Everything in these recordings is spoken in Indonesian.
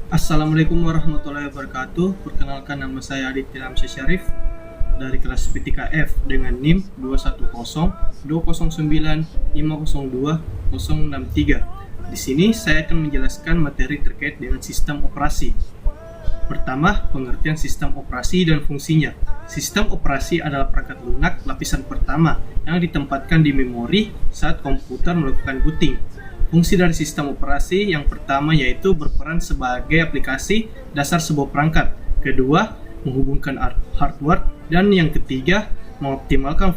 Assalamualaikum warahmatullahi wabarakatuh. Perkenalkan, nama saya Adit Tilamsyah Syarif dari kelas P3F dengan NIM 2102009502063. Di sini saya akan menjelaskan materi terkait dengan sistem operasi. Pertama, pengertian sistem operasi dan fungsinya. Sistem operasi adalah perangkat lunak lapisan pertama yang ditempatkan di memori saat komputer melakukan booting. Fungsi dari sistem operasi yang pertama yaitu berperan sebagai aplikasi dasar sebuah perangkat. Kedua, menghubungkan hardware. Dan yang ketiga, mengoptimalkan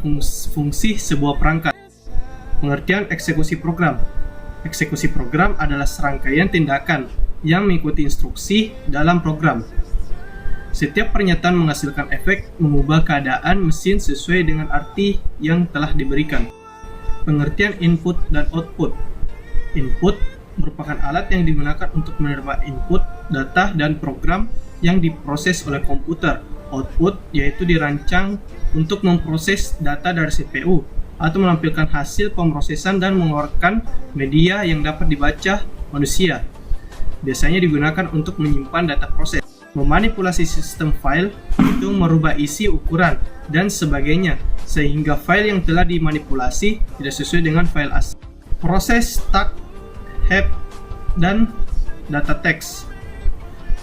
fungsi sebuah perangkat. Pengertian eksekusi program. Eksekusi program adalah serangkaian tindakan yang mengikuti instruksi dalam program. Setiap pernyataan menghasilkan efek mengubah keadaan mesin sesuai dengan arti yang telah diberikan. Pengertian input dan output. Input merupakan alat yang digunakan untuk menerima input, data, dan program yang diproses oleh komputer. Output yaitu dirancang untuk memproses data dari CPU atau menampilkan hasil pemrosesan dan mengeluarkan media yang dapat dibaca manusia. Biasanya digunakan untuk menyimpan data proses. Memanipulasi sistem file itu merubah isi, ukuran, dan sebagainya sehingga file yang telah dimanipulasi tidak sesuai dengan file asli. Proses stack, heap, dan data teks.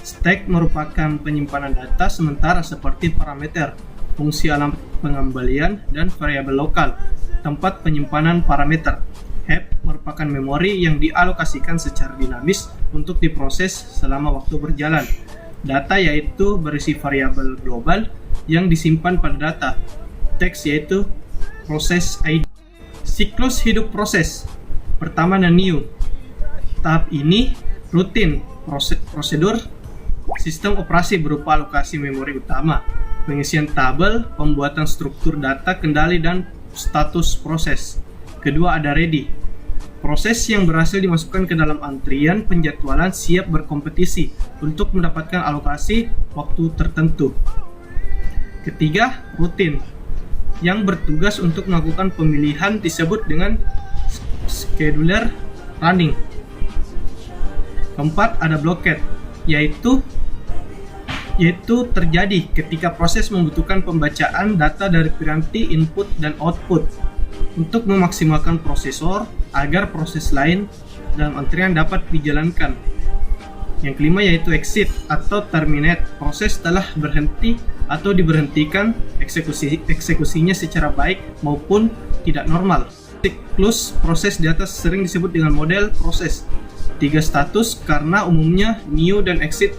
Stack merupakan penyimpanan data sementara seperti parameter, fungsi alam pengembalian, dan variabel lokal, tempat penyimpanan parameter. Heap merupakan memori yang dialokasikan secara dinamis untuk diproses selama waktu berjalan. Data yaitu berisi variabel global yang disimpan pada data. Teks yaitu proses ID. Siklus hidup proses. Pertama, new. Tahap ini rutin. Prosedur sistem operasi berupa alokasi memori utama, pengisian tabel, pembuatan struktur data kendali, dan status proses. Kedua, ada ready. Proses yang berhasil dimasukkan ke dalam antrian penjadwalan siap berkompetisi untuk mendapatkan alokasi waktu tertentu. Ketiga, rutin, yang bertugas untuk melakukan pemilihan disebut dengan scheduler running. Keempat, ada blockade, yaitu terjadi ketika proses membutuhkan pembacaan data dari piranti input dan output untuk memaksimalkan prosesor agar proses lain dalam antrian dapat dijalankan. Yang kelima yaitu exit atau terminate, proses telah berhenti atau diberhentikan eksekusinya secara baik maupun tidak normal. Siklus proses di atas sering disebut dengan model proses. Tiga status karena umumnya new dan exit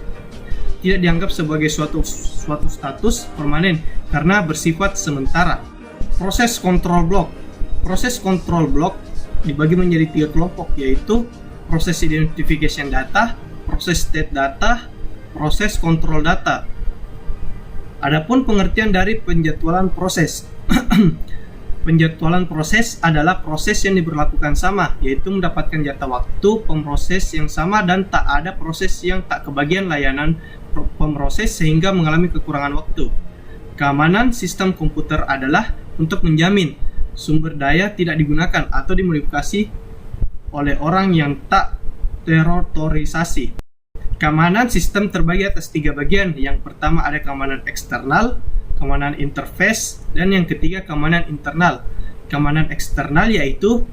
tidak dianggap sebagai suatu status permanen karena bersifat sementara. Proses control block. Proses control block dibagi menjadi tiga kelompok, yaitu proses identification data, proses state data, proses control data. Adapun pengertian dari penjadwalan proses. Penjadwalan proses adalah proses yang diberlakukan sama, yaitu mendapatkan jatah waktu pemroses yang sama dan tak ada proses yang tak kebagian layanan pemroses sehingga mengalami kekurangan waktu. Keamanan sistem komputer adalah untuk menjamin sumber daya tidak digunakan atau dimodifikasi oleh orang yang tak terautorisasi. Keamanan sistem terbagi atas tiga bagian. Yang pertama ada keamanan eksternal, keamanan interface, dan yang ketiga keamanan internal. Keamanan eksternal yaitu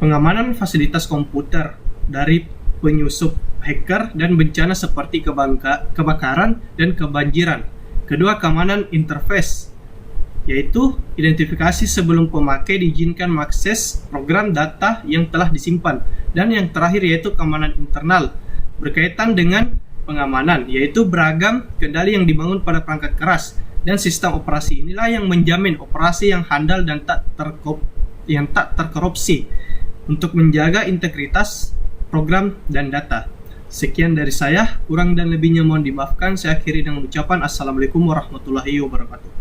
pengamanan fasilitas komputer dari penyusup hacker dan bencana seperti kebakaran dan kebanjiran. Kedua, keamanan interface yaitu identifikasi sebelum pemakai diizinkan mengakses program data yang telah disimpan. Dan yang terakhir yaitu keamanan internal berkaitan dengan pengamanan, yaitu beragam kendali yang dibangun pada perangkat keras. Dan sistem operasi inilah yang menjamin operasi yang handal dan tak terkorupsi untuk menjaga integritas program dan data. Sekian dari saya, kurang dan lebihnya mohon dimaafkan. Saya akhiri dengan ucapan Assalamualaikum warahmatullahi wabarakatuh.